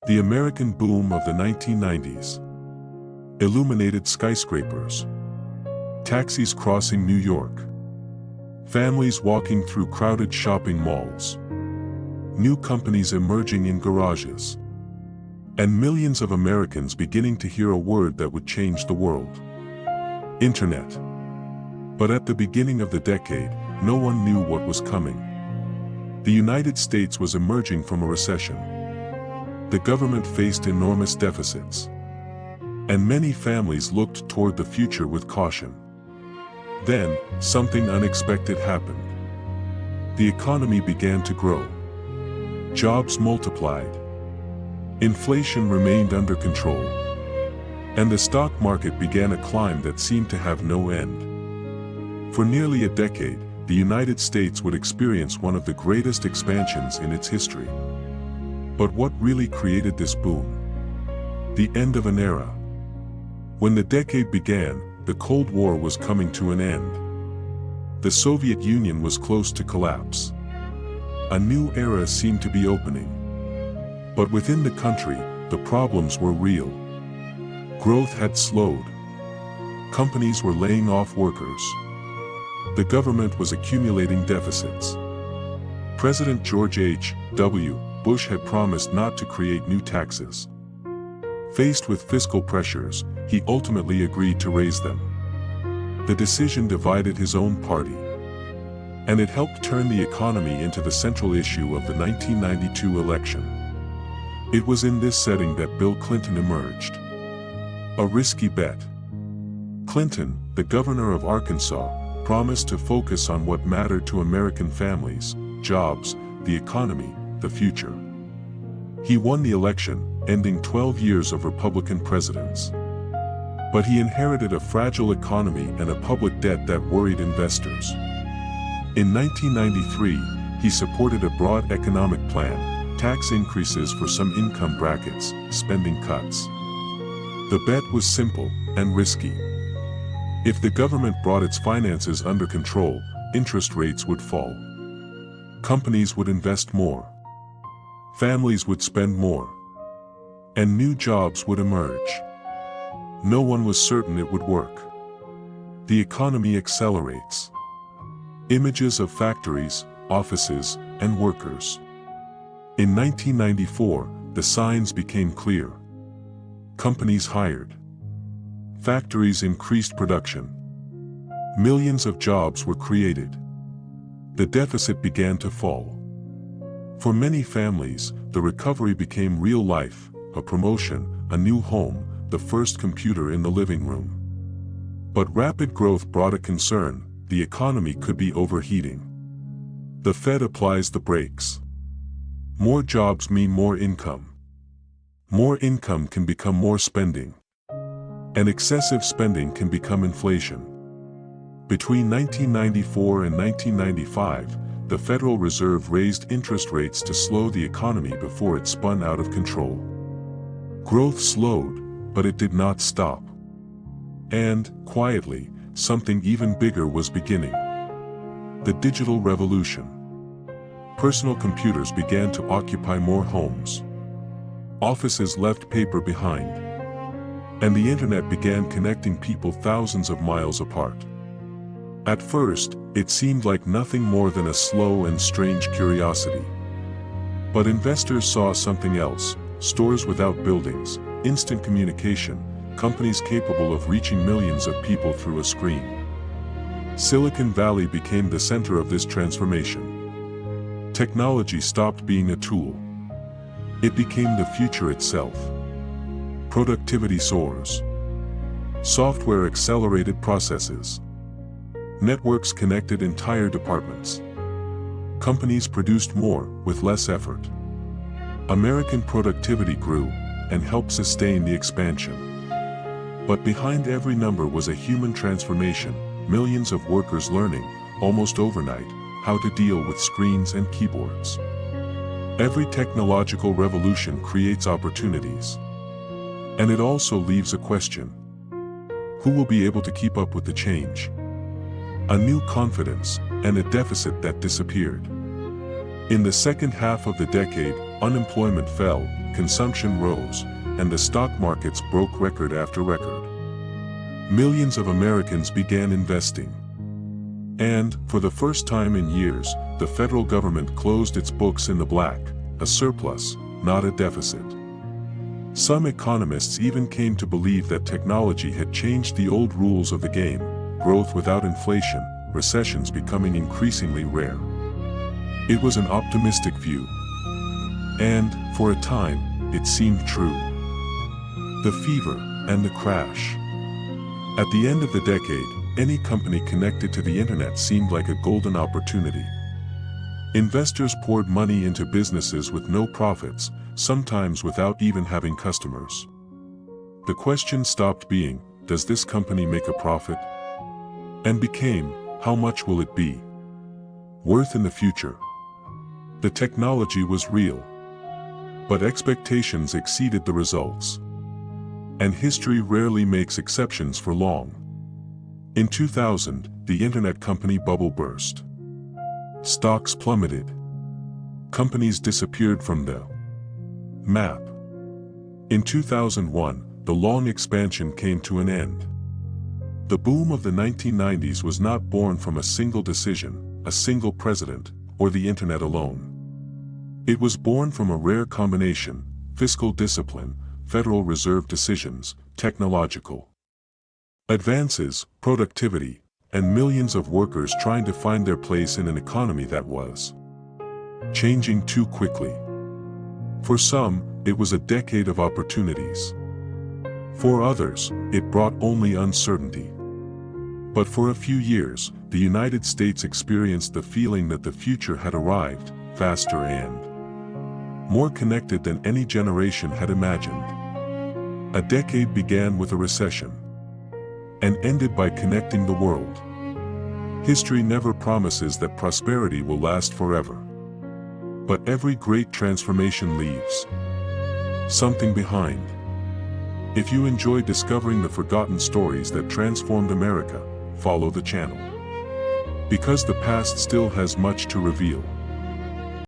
The American boom of the 1990s. Illuminated skyscrapers. Taxis crossing New York. Families walking through crowded shopping malls. New companies emerging in garages. And millions of Americans beginning to hear a word that would change the world. Internet. But at the beginning of the decade, no one knew what was coming. The United States was emerging from a recession. The government faced enormous deficits. And many families looked toward the future with caution. Then, something unexpected happened. The economy began to grow. Jobs multiplied. Inflation remained under control. And the stock market began a climb that seemed to have no end. For nearly a decade, the United States would experience one of the greatest expansions in its history. But what really created this boom? The end of an era. When the decade began, the Cold War was coming to an end. The Soviet Union was close to collapse. A new era seemed to be opening. But within the country, the problems were real. Growth had slowed. Companies were laying off workers. The government was accumulating deficits. President George H.W. Bush had promised not to create new taxes. Faced with fiscal pressures, he ultimately agreed to raise them. The decision divided his own party. And it helped turn the economy into the central issue of the 1992 election. It was in this setting that Bill Clinton emerged. A risky bet. Clinton, the governor of Arkansas, promised to focus on what mattered to American families: jobs, the economy, the future. He won the election, ending 12 years of Republican presidents. But he inherited a fragile economy and a public debt that worried investors. In 1993, he supported a broad economic plan: tax increases for some income brackets, spending cuts. The bet was simple and risky. If the government brought its finances under control, interest rates would fall. Companies would invest more. Families would spend more. And new jobs would emerge. No one was certain it would work. The economy accelerates. Images of factories, offices, and workers. In 1994, the signs became clear. Companies hired. Factories increased production. Millions of jobs were created. The deficit began to fall. For many families, the recovery became real life: a promotion, a new home, the first computer in the living room. But rapid growth brought a concern: the economy could be overheating. The Fed applies the brakes. More jobs mean more income. More income can become more spending. And excessive spending can become inflation. Between 1994 and 1995, the Federal Reserve raised interest rates to slow the economy before it spun out of control. Growth slowed, but it did not stop. And, quietly, something even bigger was beginning. The digital revolution. Personal computers began to occupy more homes. Offices left paper behind. And the internet began connecting people thousands of miles apart. At first, it seemed like nothing more than a slow and strange curiosity. But investors saw something else: stores without buildings, instant communication, companies capable of reaching millions of people through a screen. Silicon Valley became the center of this transformation. Technology stopped being a tool. It became the future itself. Productivity soars. Software accelerated processes. Networks connected entire departments. Companies produced more, with less effort. American productivity grew, and helped sustain the expansion. But behind every number was a human transformation: millions of workers learning, almost overnight, how to deal with screens and keyboards. Every technological revolution creates opportunities. And it also leaves a question. Who will be able to keep up with the change? A new confidence, and a deficit that disappeared. In the second half of the decade, unemployment fell, consumption rose, and the stock markets broke record after record. Millions of Americans began investing. And, for the first time in years, the federal government closed its books in the black, a surplus, not a deficit. Some economists even came to believe that technology had changed the old rules of the game, growth without inflation, recessions becoming increasingly rare. It was an optimistic view. And, for a time, it seemed true. The fever, and the crash. At the end of the decade, any company connected to the internet seemed like a golden opportunity. Investors poured money into businesses with no profits, sometimes without even having customers. The question stopped being, does this company make a profit? And became, how much will it be worth in the future? The technology was real. But expectations exceeded the results. And history rarely makes exceptions for long. In 2000, the internet company bubble burst. Stocks plummeted. Companies disappeared from the map. In 2001, the long expansion came to an end. The boom of the 1990s was not born from a single decision, a single president, or the internet alone. It was born from a rare combination: fiscal discipline, Federal Reserve decisions, technological advances, productivity, and millions of workers trying to find their place in an economy that was changing too quickly. For some, it was a decade of opportunities. For others, it brought only uncertainty. But for a few years, the United States experienced the feeling that the future had arrived, faster and more connected than any generation had imagined. A decade began with a recession and ended by connecting the world. History never promises that prosperity will last forever. But every great transformation leaves something behind. If you enjoy discovering the forgotten stories that transformed America, follow the channel. Because the past still has much to reveal.